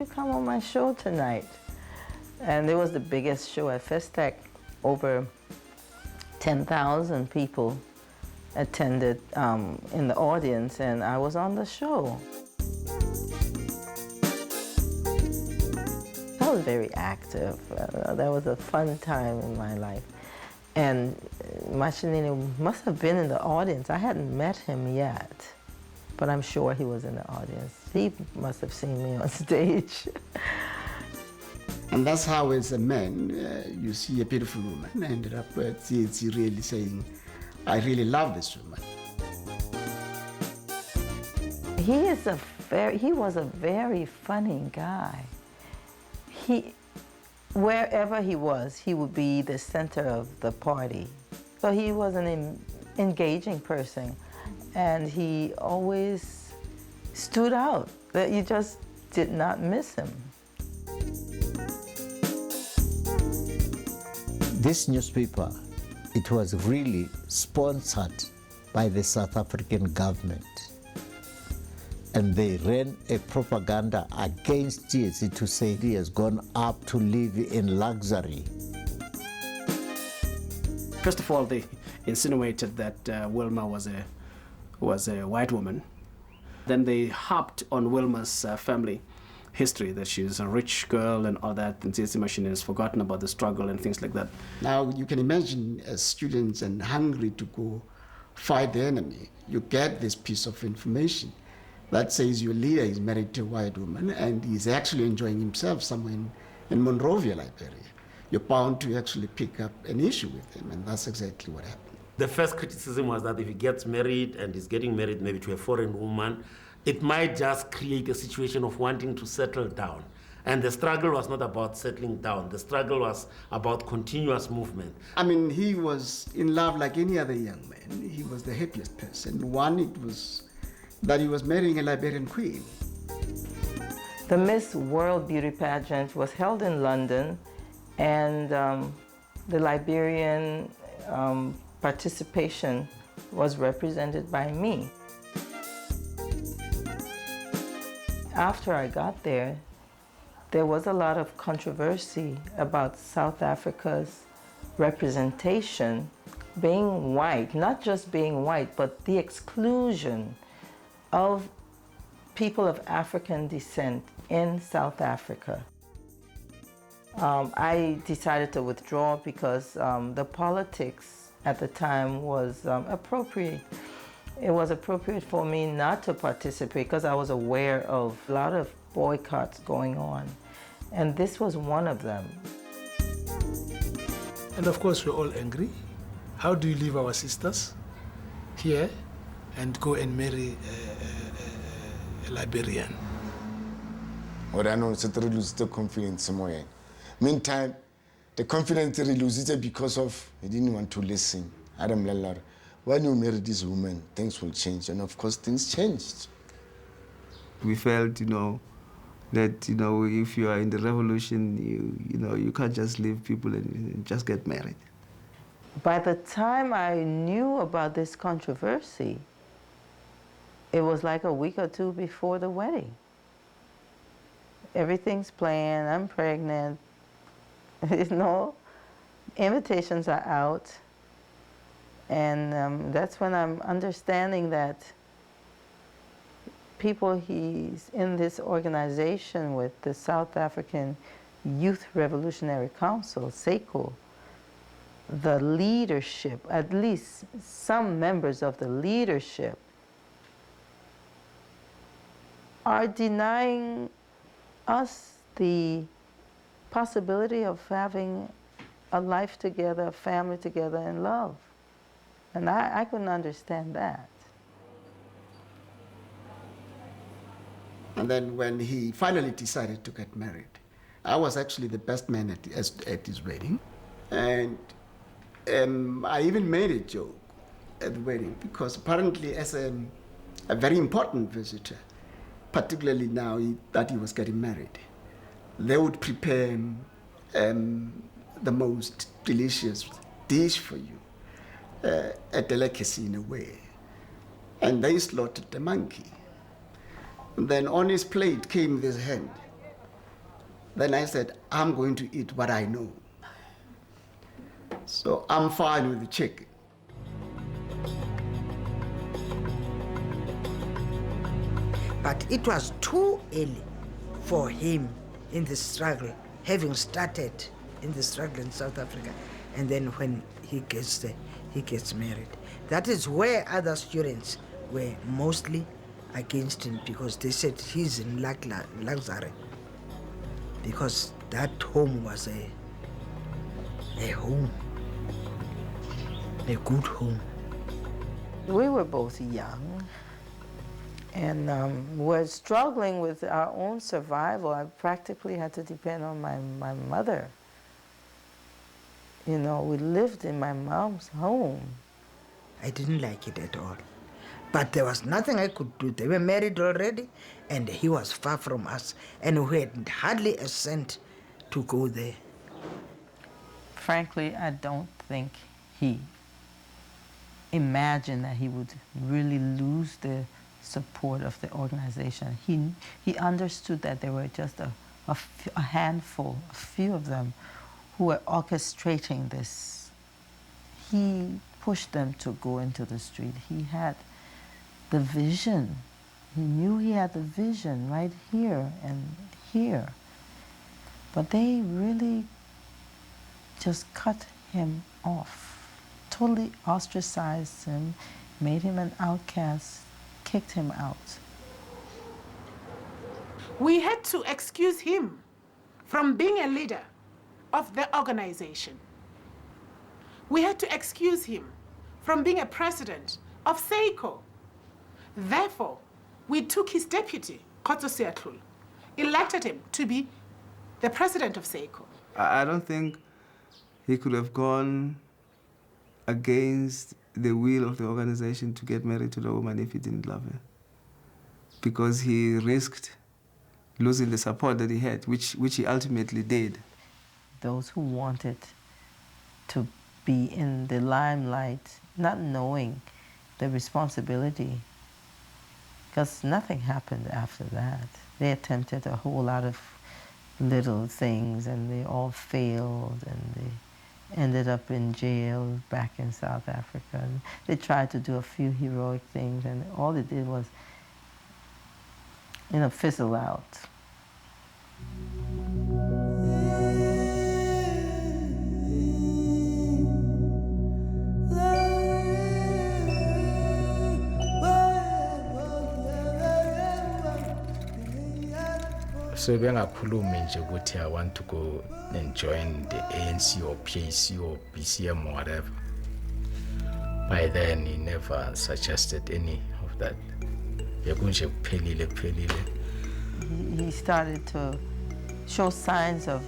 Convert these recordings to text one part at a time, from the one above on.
You come on my show tonight. And it was the biggest show at Festec. Over 10,000 people attended in the audience, and I was on the show. I was very active. That was a fun time in my life. And Mashinini must have been in the audience. I hadn't met him yet, but I'm sure he was in the audience. He must have seen me on stage. And that's how, as a man, you see a beautiful woman. I ended up with Tsietsi really saying, I really love this woman. He was a very funny guy. Wherever he was, he would be the center of the party. So he was an engaging person, and he always stood out, that you just did not miss him. This newspaper, it was really sponsored by the South African government. And they ran a propaganda against Tsietsi to say he has gone up to live in luxury. First of all, they insinuated that Wilma was a white woman. Then they harped on Wilma's family history, that she's a rich girl and all that, and Tsietsi Mashinini has forgotten about the struggle and things like that. Now you can imagine, as students and hungry to go fight the enemy, you get this piece of information that says your leader is married to a white woman and he's actually enjoying himself somewhere in Monrovia, Liberia. You're bound to actually pick up an issue with him, and that's exactly what happened. The first criticism was that if he gets married and is getting married maybe to a foreign woman, it might just create a situation of wanting to settle down. And the struggle was not about settling down. The struggle was about continuous movement. I mean, he was in love like any other young man. He was the happiest person. One, it was that he was marrying a Liberian queen. The Miss World Beauty Pageant was held in London, and the Liberian participation was represented by me. After I got there, there was a lot of controversy about South Africa's representation being white, not just being white, but the exclusion of people of African descent in South Africa. I decided to withdraw because the politics at the time was appropriate. It was appropriate for me not to participate because I was aware of a lot of boycotts going on, and this was one of them. And of course, we're all angry. How do you leave our sisters here and go and marry a Liberian? What I know is that they lose the confidence somewhere. Meantime, the confidence they lose it because of he didn't want to listen. Adam Lallar. When you marry this woman, things will change, and of course, things changed. We felt, that if you are in the revolution, you can't just leave people and just get married. By the time I knew about this controversy, it was like a week or two before the wedding. Everything's planned, I'm pregnant, invitations are out. And that's when I'm understanding that people he's in this organization with, the South African Youth Revolutionary Council, SECO, the leadership, at least some members of the leadership, are denying us the possibility of having a life together, a family together, and love. And I couldn't understand that. And then when he finally decided to get married, I was actually the best man at his wedding. And I even made a joke at the wedding because apparently as a very important visitor, particularly now that he was getting married, they would prepare the most delicious dish for you. A delicacy in a way. And they slaughtered the monkey. And then on his plate came this hand. Then I said, I'm going to eat what I know. So I'm fine with the chicken. But it was too early for him in the struggle, having started in the struggle in South Africa. And then when he gets there, he gets married. That is where other students were mostly against him, because they said he's in luxury. Because that home was a home, a good home. We were both young, and were struggling with our own survival. I practically had to depend on my mother. You know, we lived in my mom's home. I didn't like it at all. But there was nothing I could do. They were married already, and he was far from us, and we had hardly a cent to go there. Frankly, I don't think he imagined that he would really lose the support of the organization. He understood that there were just a handful, a few of them, who were orchestrating this. He pushed them to go into the street. He had the vision. He knew he had the vision right here and here. But they really just cut him off, totally ostracized him, made him an outcast, kicked him out. We had to excuse him from being a leader of the organization. We had to excuse him from being a president of SEICO. Therefore, we took his deputy, Kotso Seatlul, elected him to be the president of SEICO. I don't think he could have gone against the will of the organization to get married to the woman if he didn't love her. Because he risked losing the support that he had, which he ultimately did. Those who wanted to be in the limelight, not knowing the responsibility, because nothing happened after that. They attempted a whole lot of little things, and they all failed, and they ended up in jail back in South Africa. And they tried to do a few heroic things, and all they did was, fizzle out. So bengakhulumi nje ukuthi I want to go and join the ANC or PAC or BCM or whatever. By then he never suggested any of that. He started to show signs of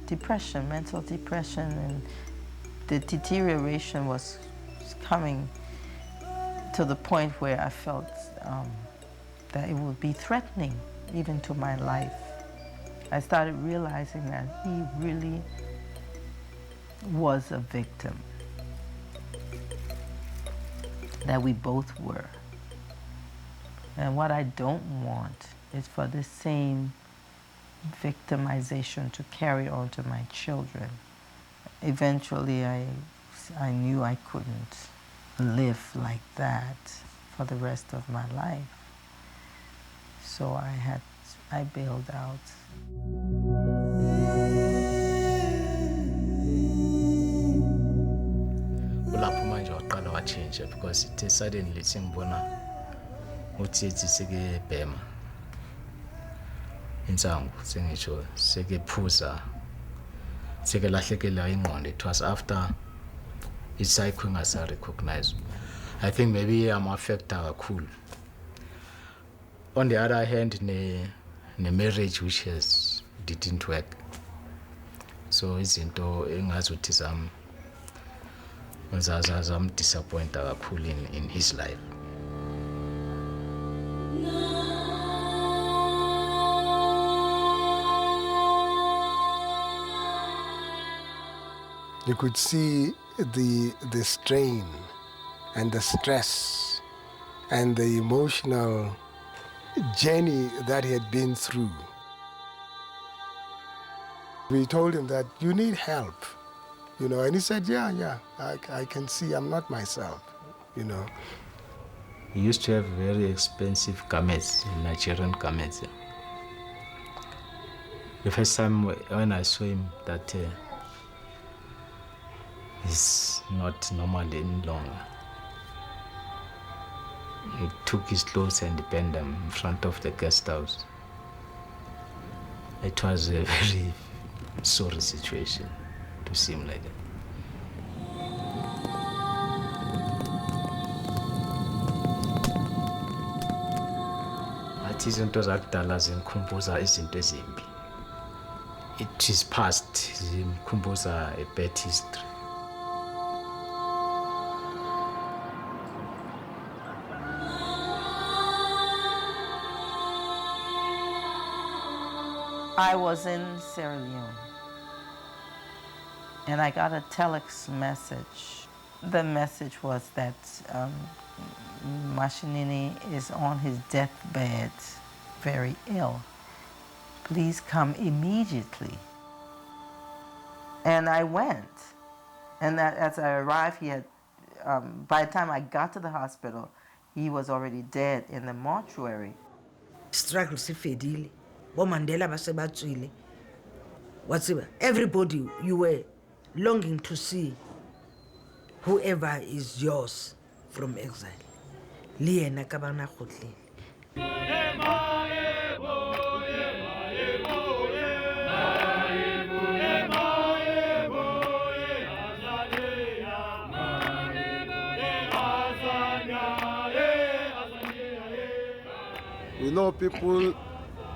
depression, mental depression, and the deterioration was coming to the point where I felt that it would be threatening even to my life. I started realizing that he really was a victim, that we both were. And what I don't want is for the same victimization to carry on to my children. Eventually, I knew I couldn't live like that for the rest of my life. So I bailed out. Ulapho manje waqala wachange because it suddenly sengibona uTsietsi sekebhema insangu sengisho sekephuza sekelahlekelwa ingqondo. It was after iSEICO ingasa-recognize. I think maybe I'm affected kakhulu. On the other hand, ne marriage which didn't work. So izinto engazuthi zam disappoint kakhulu in his life. You could see the strain and the stress and the emotional journey that he had been through. We told him that you need help, and he said, yeah, I can see I'm not myself, He used to have very expensive garments, Nigerian garments. The first time when I saw him that he's not normal any longer. He took his clothes and burned them in front of the guest house. It was a very sorry situation to see him like that. Athi izinto zakudala zingikhumbuza izinto ezimbi. It is past, zimkhumbuza a bad history. I was in Sierra Leone, and I got a telex message. The message was that Mashinini is on his deathbed, very ill. Please come immediately. And I went. And as I arrived, he had, by the time I got to the hospital, he was already dead in the mortuary. Struggle sifedile. Mandela basebatswile. Everybody, you were longing to see whoever is yours from exile. Liena kabana khotlile. We know people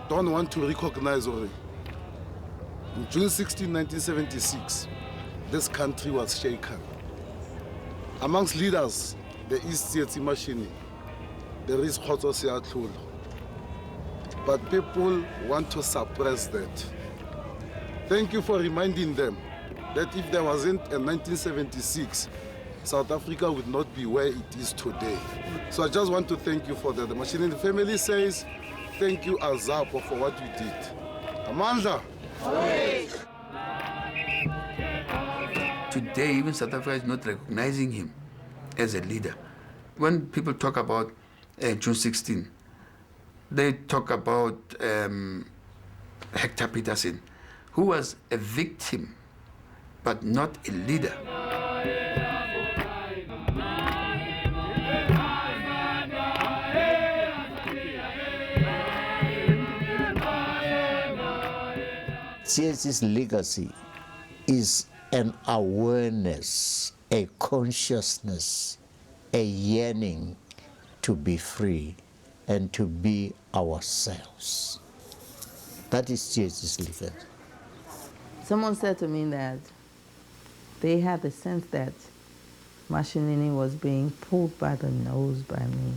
don't want to recognize already. On June 16, 1976, this country was shaken. Amongst leaders, there is Tsietsi Mashinini, there is Gatirisano. But people want to suppress that. Thank you for reminding them that if there wasn't a 1976, South Africa would not be where it is today. So I just want to thank you for that. The Mashinini family says, thank you, Azapo, for what you did. Amanda. Today, even South Africa is not recognizing him as a leader. When people talk about June 16, they talk about Hector Peterson, who was a victim, but not a leader. Tsietsi's legacy is an awareness, a consciousness, a yearning to be free and to be ourselves. That is Tsietsi's legacy. Someone said to me that they had the sense that Mashinini was being pulled by the nose by me.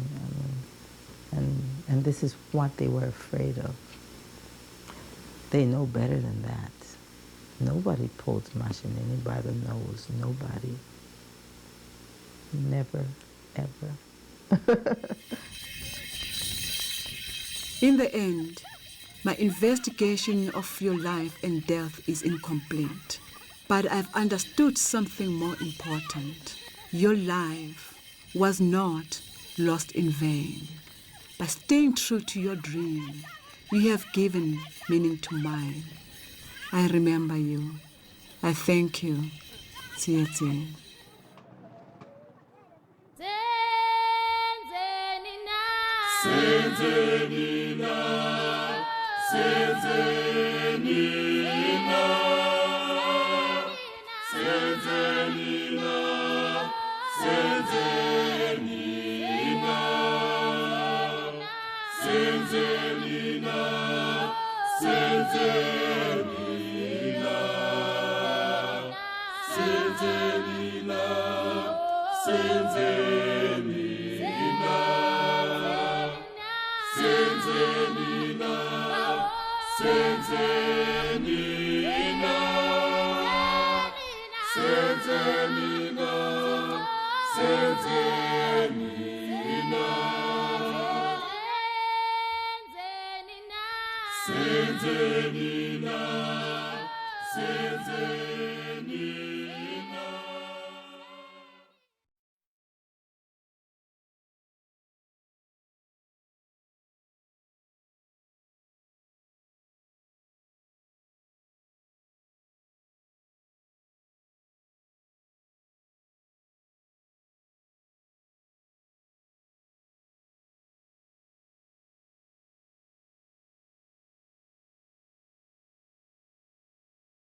And this is what they were afraid of. They know better than that. Nobody pulls Mashinini by the nose. Nobody. Never, ever. In the end, my investigation of your life and death is incomplete. But I've understood something more important. Your life was not lost in vain. By staying true to your dream, you have given meaning to mine. I remember you. I thank you, Tsietsi. Tsietsi